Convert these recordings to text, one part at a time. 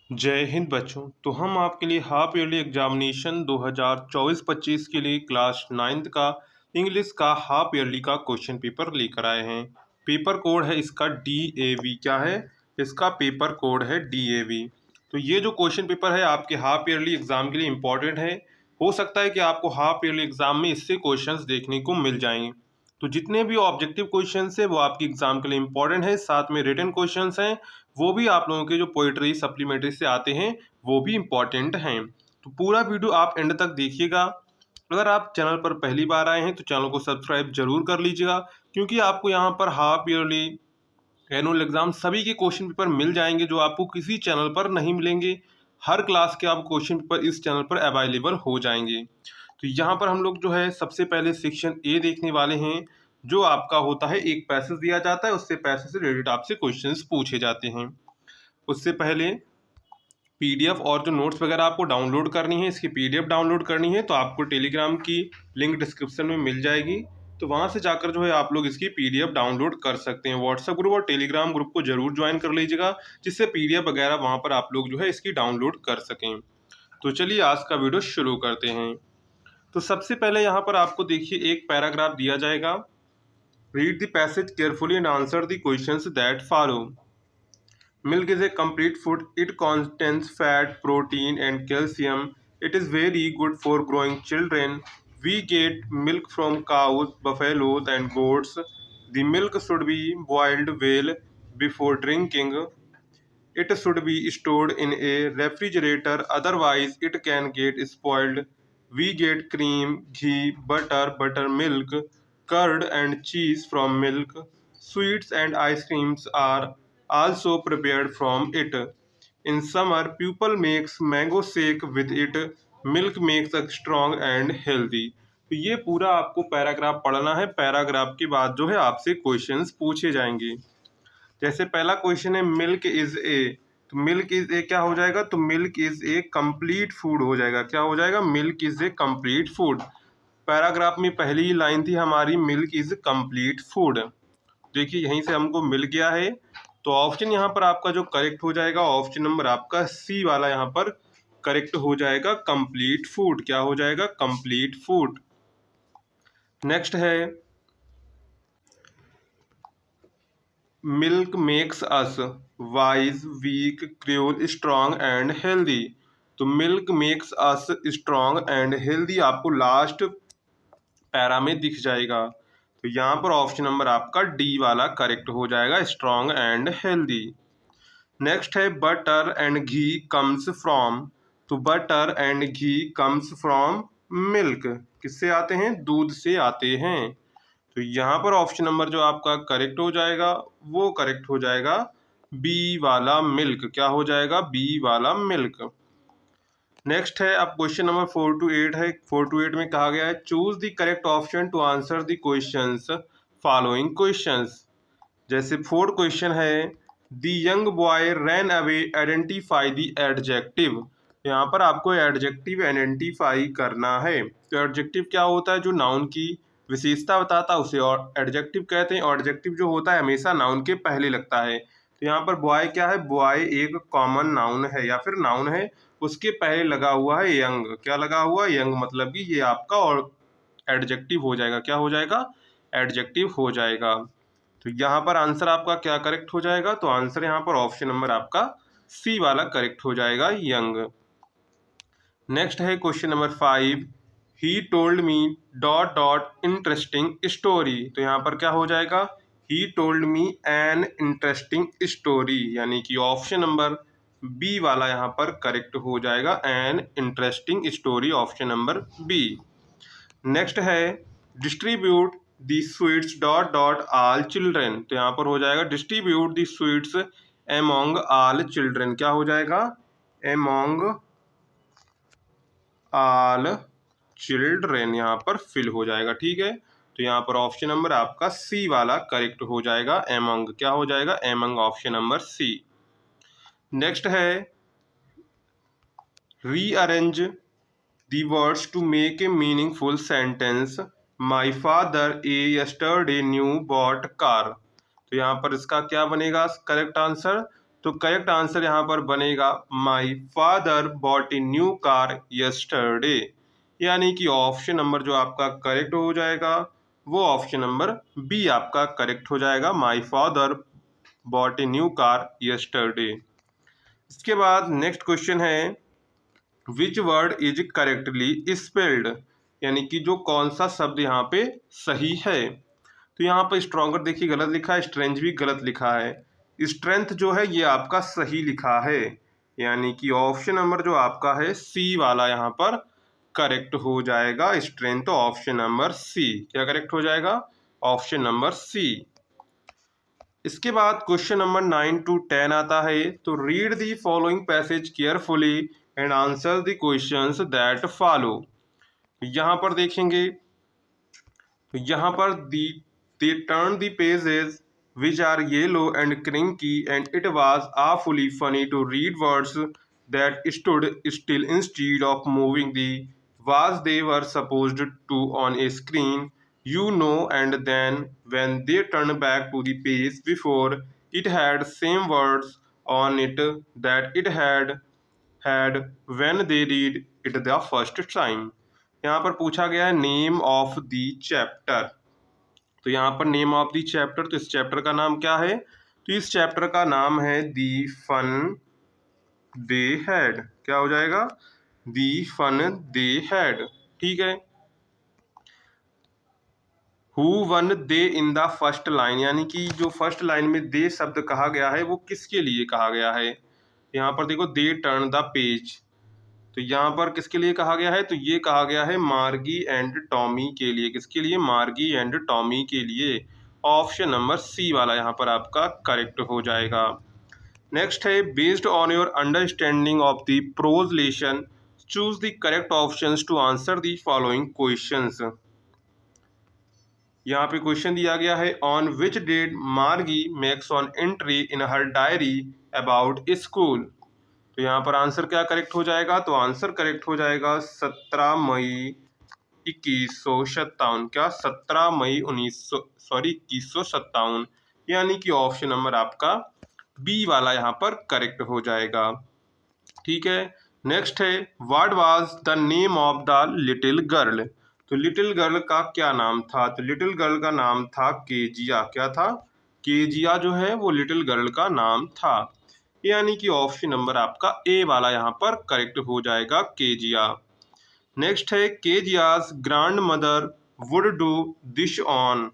जय हिंद बच्चों। तो हम आपके लिए हाफ ईयरली एग्जामिनेशन 2024-25 के लिए क्लास 9th का इंग्लिश का हाफ ईयरली का क्वेश्चन पेपर लेकर आए हैं। पेपर कोड है इसका DAV। क्या है इसका पेपर कोड है DAV। तो ये जो क्वेश्चन पेपर है आपके हाफ ईयरली एग्जाम के लिए इम्पोर्टेंट है। हो सकता है कि आपको हाफ ईयरली एग्जाम में इससे क्वेश्चंस देखने को मिल जाएंगे। तो जितने भी ऑब्जेक्टिव क्वेश्चंस है वो आपके एग्जाम के लिए इम्पोर्टेंट है, साथ में रिटन क्वेश्चंस हैं वो भी आप लोगों के जो पोइट्री सप्लीमेंट्री से आते हैं वो भी इम्पॉर्टेंट हैं। तो पूरा वीडियो आप एंड तक देखिएगा। अगर आप चैनल पर पहली बार आए हैं तो चैनल को सब्सक्राइब जरूर कर लीजिएगा, क्योंकि आपको यहाँ पर हाफ ईयरली एनुअल एग्जाम सभी के क्वेश्चन पेपर मिल जाएंगे जो आपको किसी चैनल पर नहीं मिलेंगे। हर क्लास के आप क्वेश्चन पेपर इस चैनल पर अवेलेबल हो जाएंगे। तो यहाँ पर हम लोग जो है सबसे पहले सेक्शन ए देखने वाले हैं, जो आपका होता है एक पैसेज दिया जाता है, उससे पैसेज से रिलेटेड आपसे क्वेश्चंस पूछे जाते हैं। उससे पहले पीडीएफ और जो नोट्स वगैरह आपको डाउनलोड करनी है, इसकी पीडीएफ डाउनलोड करनी है तो आपको टेलीग्राम की लिंक डिस्क्रिप्शन में मिल जाएगी। तो वहाँ से जाकर जो है आप लोग इसकी पीडीएफ डाउनलोड कर सकते हैं। व्हाट्सएप ग्रुप और टेलीग्राम ग्रुप को जरूर ज्वाइन कर लीजिएगा, जिससे पीडीएफ वगैरह वहाँ पर आप लोग जो है इसकी डाउनलोड कर सकें। तो चलिए आज का वीडियो शुरू करते हैं। तो सबसे पहले यहाँ पर आपको देखिए एक पैराग्राफ दिया जाएगा। Read the passage carefully and answer the questions that follow. Milk is a complete food. It contains fat, protein, and calcium. It is very good for growing children. We get milk from cows, buffaloes, and goats. The milk should be boiled well before drinking. It should be stored in a refrigerator, otherwise, it can get spoiled. We get cream, ghee, butter, buttermilk, curd, and cheese from milk. Sweets and ice creams are also prepared from it. In summer, people makes mango shake with it. Milk makes us strong and healthy. तो ये पूरा आपको paragraph पढ़ना है। Paragraph के बाद जो है आपसे क्वेश्चंस पूछे जाएंगे। जैसे पहला क्वेश्चन है मिल्क इज ए, तो मिल्क इज ए क्या हो जाएगा, तो milk is a complete food हो जाएगा। क्या हो जाएगा, milk is a complete food. Paragraph में पहली ही लाइन थी हमारी मिल्क इज कंप्लीट फूड। देखिए यहीं से हमको मिल गया है। तो ऑप्शन यहाँ पर आपका जो करेक्ट हो जाएगा, ऑप्शन नंबर आपका सी वाला यहाँ पर करेक्ट हो जाएगा, कंप्लीट फूड। क्या हो जाएगा, कंप्लीट फूड। नेक्स्ट है milk makes us wise, weak, cruel, strong and healthy. तो milk makes us strong and healthy आपको लास्ट पैरा में दिख जाएगा। तो यहाँ पर ऑप्शन नंबर आपका डी वाला करेक्ट हो जाएगा, स्ट्रॉन्ग एंड हेल्दी। नेक्स्ट है butter and ghee comes from. तो butter and ghee comes from milk. किससे आते हैं, दूध से आते हैं। तो यहाँ पर ऑप्शन नंबर जो आपका करेक्ट हो जाएगा वो करेक्ट हो जाएगा बी वाला मिल्क। क्या हो जाएगा, बी वाला मिल्क। नेक्स्ट है अब क्वेश्चन नंबर 4 to 8 है। 4 to 8 में कहा गया है choose the correct option to answer the questions following questions. जैसे 4 क्वेश्चन है the young boy ran away, identify the adjective. यहाँ पर आपको एडजेक्टिव आइडेंटिफाई करना है। तो एडजेक्टिव क्या होता है, जो नाउन की विशेषता बताता है उसे और एडजेक्टिव कहते हैं। एडजेक्टिव जो होता है हमेशा नाउन के पहले लगता है। तो यहाँ पर बॉय क्या है, बॉय एक कॉमन नाउन है या फिर नाउन है, उसके पहले लगा हुआ है यंग। क्या लगा हुआ है, यंग, मतलब कि ये आपका और एडजेक्टिव हो जाएगा। क्या हो जाएगा, एडजेक्टिव हो जाएगा। तो यहाँ पर आंसर आपका क्या करेक्ट हो जाएगा, तो आंसर यहाँ पर ऑप्शन नंबर आपका सी वाला करेक्ट हो जाएगा, यंग। नेक्स्ट है question number 5 he told me dot dot interesting story. तो यहाँ पर क्या हो जाएगा, he told me N interesting story, यानी कि ऑप्शन नंबर बी वाला यहाँ पर करेक्ट हो जाएगा, an interesting story, option number B. Next है distribute the sweets dot dot all children. तो यहाँ पर हो जाएगा distribute the sweets among all children. क्या हो जाएगा, एमोंग आल चिल्ड्रेन यहाँ पर फिल हो जाएगा। ठीक है, तो यहाँ पर ऑप्शन नंबर आपका सी वाला करेक्ट हो जाएगा, एमंग। क्या हो जाएगा, among, option number C. Next है rearrange the words to make a meaningful sentence. My father a yesterday new bought car. तो यहाँ पर इसका क्या बनेगा करेक्ट आंसर, तो करेक्ट आंसर यहाँ पर बनेगा my father bought a new car yesterday, यानी कि ऑप्शन नंबर जो आपका करेक्ट हो जाएगा वो ऑप्शन नंबर बी आपका करेक्ट हो जाएगा, माई father bought a new car yesterday. इसके बाद नेक्स्ट क्वेश्चन है which word is correctly spelled, यानी कि जो कौन सा शब्द यहाँ पे सही है। तो यहाँ पर स्ट्रॉन्गर देखिए गलत लिखा है, स्ट्रेंज भी गलत लिखा है। स्ट्रेंथ जो है ये आपका सही लिखा है, यानी कि ऑप्शन नंबर जो आपका है सी वाला यहाँ पर करेक्ट हो जाएगा। स्ट्रेंथ ऑप्शन नंबर सी, क्या करेक्ट हो जाएगा, ऑप्शन नंबर सी। इसके बाद क्वेश्चन नंबर 9 to 10 आता है। तो read the following passage carefully and answer the questions that follow. यहाँ पर देखेंगे, तो यहाँ पर they turned the pages which are yellow and crinky and it was awfully funny to read words that stood still instead of moving the was they were supposed to on a screen, you know, and then when they turned back to the page before it had same words on it that it had when they read it the first time। यहाँ पर पूछा गया है name of the chapter. तो यहाँ पर name of the chapter, तो इस चैप्टर का नाम क्या है, तो इस चैप्टर का नाम है दी फन दे हैड, क्या हो जाएगा, दी फन दे हैड, ठीक है। Who one they in the first line, यानी कि जो फर्स्ट लाइन में दे शब्द कहा गया है वो किसके लिए कहा गया है। यहाँ पर देखो दे टर्न द पेज, तो यहाँ पर किसके लिए कहा गया है, तो ये कहा गया है मार्गी एंड टॉमी के लिए। किसके लिए, मार्गी एंड टॉमी के लिए। ऑप्शन नंबर सी वाला यहाँ पर आपका करेक्ट हो जाएगा। नेक्स्ट है based on your understanding of the prose lesson choose the correct options to answer the following questions. यहाँ पे क्वेश्चन दिया गया है on which date Margie makes on entry in her diary about school. तो यहाँ पर answer क्या correct हो जाएगा, तो आंसर करेक्ट हो जाएगा 17 मई 2157, क्या 17 मई 2157, यानी कि ऑप्शन नंबर आपका बी वाला यहाँ पर करेक्ट हो जाएगा, ठीक है। नेक्स्ट है what was the name of the little girl. तो लिटिल गर्ल का क्या नाम था, तो लिटिल गर्ल का नाम था केजिया, क्या था, केजिया जो है वो लिटिल गर्ल का नाम था, यानी कि ऑप्शन नंबर आपका ए वाला यहाँ पर करेक्ट हो जाएगा, केजिया। नेक्स्ट है Keziah's grand mother would do this on.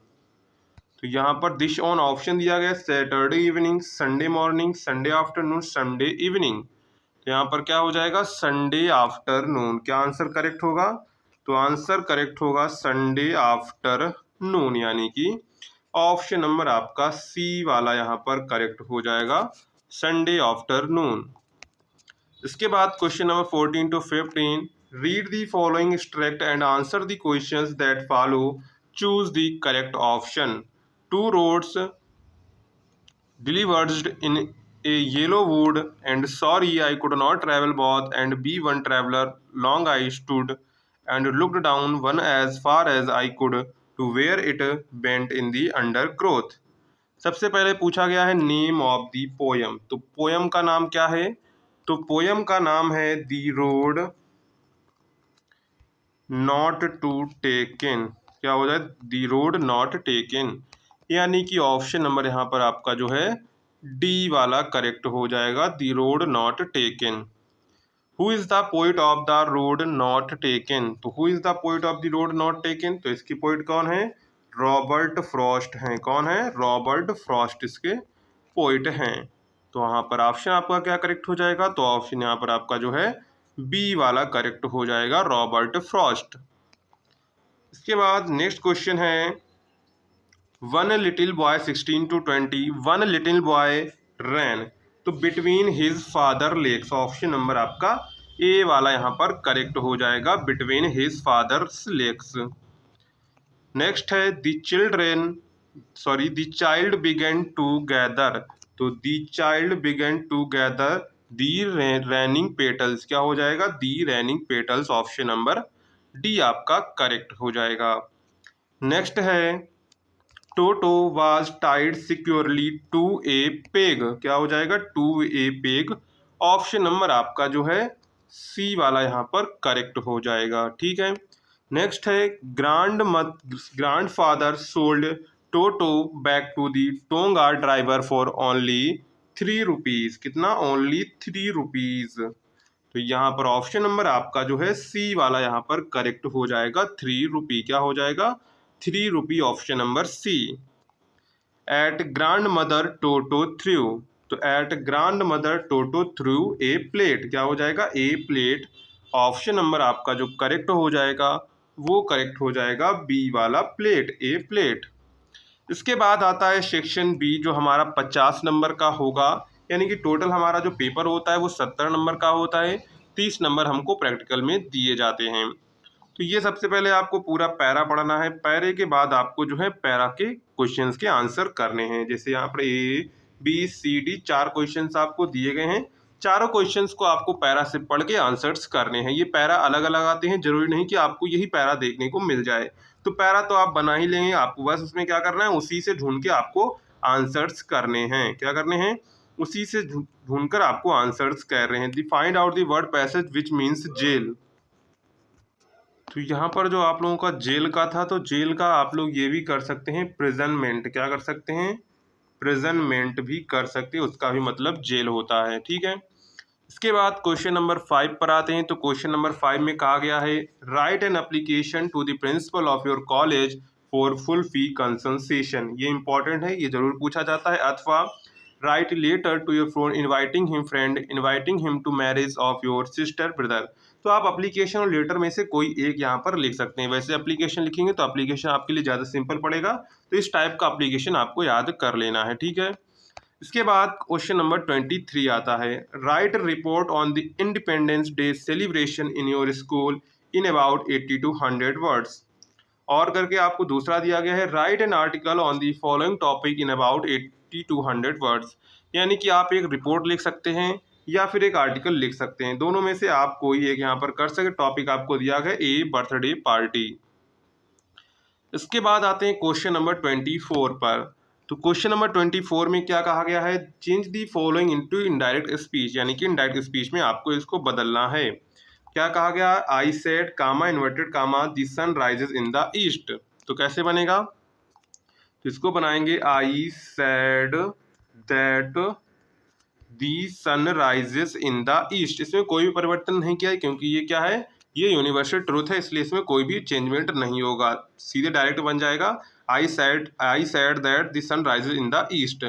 तो यहाँ पर दिस ऑन ऑप्शन दिया गया Saturday evening, Sunday morning, Sunday afternoon, Sunday evening. तो यहाँ पर क्या हो जाएगा, संडे आफ्टरनून। क्या आंसर करेक्ट होगा, तो आंसर करेक्ट होगा संडे आफ्टरनून, यानी कि ऑप्शन नंबर आपका सी वाला यहाँ पर करेक्ट हो जाएगा, संडे आफ्टरनून। इसके बाद question number 14 to 15 read the following extract and answer the questions that follow, choose the correct option. Two roads diverged in a yellow wood and sorry I could not travel both and be one traveler long I stood and looked down one as far as I could to where it bent in the undergrowth। सबसे पहले पूछा गया है name of the poem. तो poem का नाम क्या है, तो पोयम का नाम है the road not to taken, क्या हो जाए, द रोड नॉट टेकन, यानी कि ऑप्शन नंबर यहाँ पर आपका जो है डी वाला करेक्ट हो जाएगा, the road not taken. Who is the poet of the road not taken. तो who is the poet of the road not taken, तो इसकी पोइट कौन है, रॉबर्ट फ्रॉस्ट हैं। कौन है, रॉबर्ट फ्रॉस्ट इसके पोइट हैं। तो वहाँ पर ऑप्शन आपका क्या करेक्ट हो जाएगा, तो ऑप्शन यहाँ पर आपका जो है बी वाला करेक्ट हो जाएगा, रॉबर्ट फ्रॉस्ट। इसके बाद नेक्स्ट क्वेश्चन है one little boy 16 to 20 one little boy ran to between his father legs. Option number आपका ए वाला यहाँ पर करेक्ट हो जाएगा, between his father's legs. Next है the child began to gather. तो the child began to gather the raining petals, क्या हो जाएगा, the raining petals, option number D आपका करेक्ट हो जाएगा। नेक्स्ट है Toto was Tide securely to a peg, क्या हो जाएगा, to a peg. Option number आपका जो है सी वाला यहाँ पर करेक्ट हो जाएगा। ठीक है, नेक्स्ट है grandfather sold Toto back to the tonga driver for only 3 rupees, कितना, ओनली 3 रुपीज। तो यहाँ पर ऑप्शन नंबर आपका जो है सी वाला यहाँ पर करेक्ट हो जाएगा, 3 रुपी, क्या हो जाएगा, 3 rupee, option number C. At grand mother Toto threw, तो at grand mother Toto threw a plate, क्या हो जाएगा, ए प्लेट। ऑप्शन नंबर आपका जो करेक्ट हो जाएगा वो करेक्ट हो जाएगा बी वाला, प्लेट, ए प्लेट। इसके बाद आता है सेक्शन बी जो हमारा 50 नंबर का होगा, यानी कि टोटल हमारा जो पेपर होता है वो 70 नंबर का होता है। 30 नंबर हमको प्रैक्टिकल में दिए जाते हैं। तो ये सबसे पहले आपको पूरा पैरा पढ़ना है, पैरे के बाद आपको जो है पैरा के क्वेश्चंस के आंसर करने हैं। जैसे यहाँ पर A B C D 4 questions आपको दिए गए हैं, चारों क्वेश्चंस को आपको पैरा से पढ़ के आंसर्स करने हैं। ये पैरा अलग अलग आते हैं, जरूरी नहीं कि आपको यही पैरा देखने को मिल जाए। तो पैरा तो आप बना ही लेंगे, आपको बस उसमें क्या करना है, उसी से ढूंढ के आपको आंसर्स करने हैं। क्या करने हैं, उसी से ढूंढकर आपको आंसर्स कर रहे हैं। Find out the word passage which means jail. तो यहाँ पर जो आप लोगों का जेल का था, तो जेल का आप लोग ये भी कर सकते हैं प्रिजनमेंट, क्या कर सकते हैं, प्रिजनमेंट भी कर सकते हैं, उसका भी मतलब जेल होता है। ठीक है, इसके बाद क्वेश्चन नंबर 5 पर आते हैं। तो क्वेश्चन नंबर 5 में कहा गया है write an application to the principal of your college for full fee concession. ये इंपॉर्टेंट है, ये जरूर पूछा जाता है। अथवा write letter to your friend inviting him to marriage of your sister brother. तो आप एप्लीकेशन और लेटर में से कोई एक यहाँ पर लिख सकते हैं। वैसे एप्लीकेशन लिखेंगे तो एप्लीकेशन आपके लिए ज़्यादा सिंपल पड़ेगा, तो इस टाइप का एप्लीकेशन आपको याद कर लेना है। ठीक है, इसके बाद क्वेश्चन नंबर 23 आता है right report on the independence day celebration in your school in about 80 to 100 words. और करके आपको दूसरा दिया गया है write an article on the following topic in about 80 to 100 words. यानी कि आप एक रिपोर्ट लिख सकते हैं या फिर एक आर्टिकल लिख सकते हैं, दोनों में से आप कोई एक यहाँ पर कर सकते। टॉपिक आपको दिया गया ए बर्थडे पार्टी। इसके बाद आते हैं क्वेश्चन नंबर 24 पर। तो क्वेश्चन नंबर 24 में क्या कहा गया है, change the following into indirect speech, यानी कि इनडायरेक्ट स्पीच में आपको इसको बदलना है। क्या कहा गया, I said comma inverted comma the sun rises in the east. तो कैसे बनेगा, तो इसको बनाएंगे I said that the sun rises in the east. इसमें कोई भी परिवर्तन नहीं किया है क्योंकि ये क्या है, ये यूनिवर्सल ट्रूथ है, इसलिए इसमें कोई भी चेंजमेंट नहीं होगा, सीधे डायरेक्ट बन जाएगा I said that the sun rises in the east.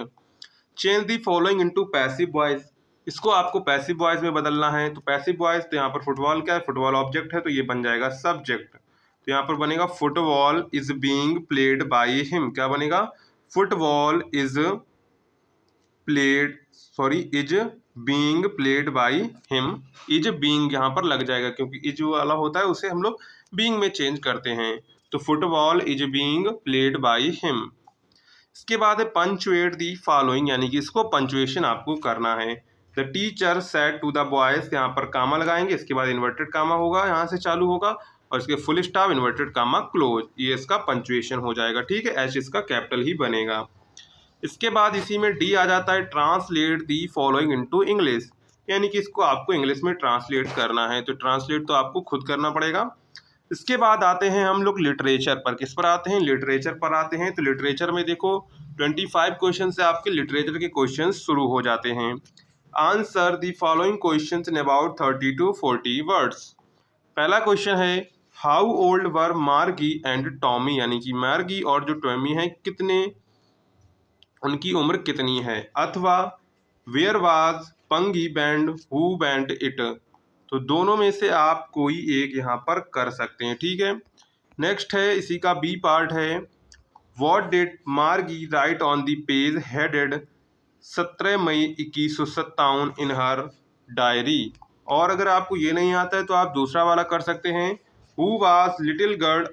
Change the following into passive voice, इसको आपको पैसिव वॉइस में बदलना है। तो पैसिव वॉइस, तो यहाँ पर फुटबॉल क्या है, फुटबॉल ऑब्जेक्ट है, तो ये बन जाएगा सब्जेक्ट। तो यहाँ पर बनेगा football is being played by him, क्या बनेगा, football is being played by him. Is being यहाँ पर लग जाएगा क्योंकि इज वाला होता है उसे हम लोग बीइंग में चेंज करते हैं। तो football is being played by him. इसके बाद है पंचुएट दी फॉलोइंग, यानी कि इसको पंचुएशन आपको करना है। The teacher said to the boys, यहाँ पर कामा लगाएंगे, इसके बाद इन्वर्टेड कामा होगा, यहाँ से चालू होगा, और इसके full stop inverted comma close, ये इसका पंचुएशन हो जाएगा। ठीक है, एच इसका कैपिटल ही बनेगा। इसके बाद इसी में डी आ जाता है translate the following into English, यानी कि इसको आपको इंग्लिश में ट्रांसलेट करना है। तो ट्रांसलेट तो आपको खुद करना पड़ेगा। इसके बाद आते हैं हम लोग लिटरेचर पर। किस पर आते हैं, लिटरेचर पर आते हैं। तो लिटरेचर में देखो 25 क्वेश्चन से आपके लिटरेचर के क्वेश्चन शुरू हो जाते हैं। Answer the following question in about 30 to 40 words. पहला क्वेश्चन है हाउ ओल्ड वर मार्गी एंड टॉमी, यानी कि मार्गी और जो टॉमी है कितने, उनकी उम्र कितनी है। अथवा where was Pangi band who band it, तो दोनों में से आप कोई एक यहाँ पर कर सकते हैं। ठीक है, नेक्स्ट है इसी का बी पार्ट है what did Margie write on the page headed 17 May 2157 in her diary. और अगर आपको ये नहीं आता है तो आप दूसरा वाला कर सकते हैं who was little girl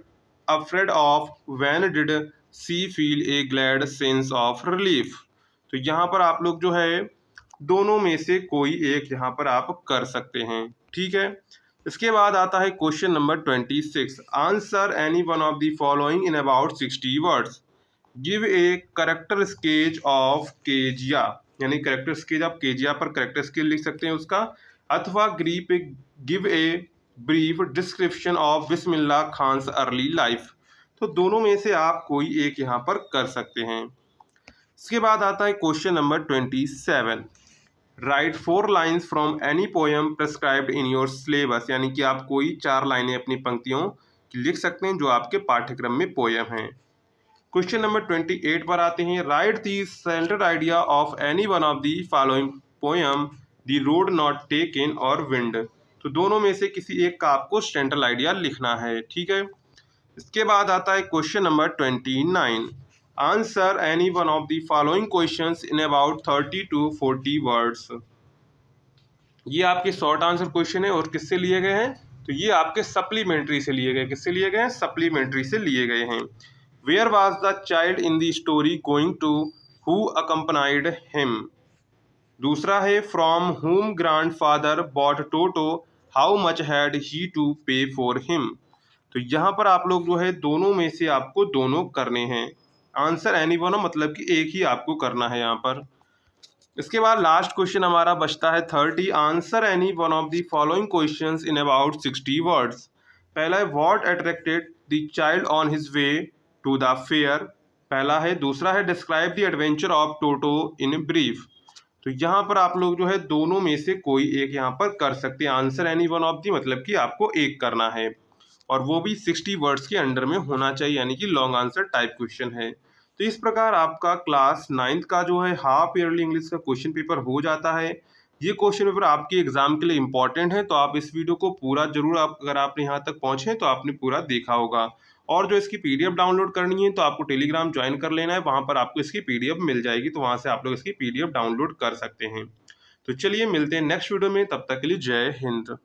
afraid of when did she feel a glad sense of relief. तो यहाँ पर आप लोग जो है दोनों में से कोई एक यहाँ पर आप कर सकते हैं। ठीक है, इसके बाद आता है question number 26 answer any one of the following in about 60 words, give a character sketch of Kezia, यानी करेक्टर स्केच ऑफ केजिया पर करेक्टर स्केच लिख सकते हैं उसका, अथवा give a brief description of Bismillah Khan's early life. तो दोनों में से आप कोई एक यहाँ पर कर सकते हैं। इसके बाद आता है question number 27। Right 4 lines from any poem prescribed in your syllabus, यानी कि आप कोई 4 लाइनें अपनी पंक्तियों की लिख सकते हैं जो आपके पाठ्यक्रम में पोएम हैं। क्वेश्चन नंबर 28 पर आते हैं। Right the central idea of any one of the following poem, the road not taken और विंड। तो दोनों में से किसी एक का आपको सेंट्रल आइडिया लिखना है, ठीक है। इसके बाद आता है question number 29। Answer any one of the following questions in about 30 to 40 words. ये आपके शॉर्ट आंसर क्वेश्चन है और किससे लिए गए हैं? तो ये आपके सप्लीमेंट्री से लिए गए। किससे लिए गए हैं? सप्लीमेंट्री से लिए गए हैं। Where was the child in the story going to, who accompanied him. दूसरा है from whom grandfather bought Toto, how much had he to pay for him. तो यहाँ पर आप लोग जो है दोनों में से आपको दोनों करने हैं। आंसर एनी वन मतलब कि एक ही आपको करना है यहाँ पर। इसके बाद लास्ट क्वेश्चन हमारा बचता है 30। Answer any one of the following questions in about 60 words. पहला है what attracted the child on his way to the fair, पहला है। दूसरा है describe the adventure of Toto in brief. तो यहाँ पर आप लोग जो है दोनों में से कोई एक यहाँ पर कर सकते हैं। Answer any one of the मतलब कि आपको एक करना है और वो भी 60 वर्ड्स के अंडर में होना चाहिए, यानी कि लॉन्ग आंसर टाइप क्वेश्चन है। तो इस प्रकार आपका क्लास 9th का जो है हाफ ईयरली इंग्लिश का क्वेश्चन पेपर हो जाता है। ये क्वेश्चन पेपर आपके एग्जाम के लिए इंपॉर्टेंट है, तो आप इस वीडियो को पूरा जरूर, आप अगर आपने यहाँ तक पहुँचे तो आपने पूरा देखा होगा। और जो इसकी पीडीएफ डाउनलोड करनी है तो आपको टेलीग्राम ज्वाइन कर लेना है, वहाँ पर आपको इसकी पीडीएफ मिल जाएगी, तो वहाँ से आप लोग इसकी पीडीएफ डाउनलोड कर सकते हैं। तो चलिए मिलते हैं नेक्स्ट वीडियो में, तब तक के लिए जय हिंद।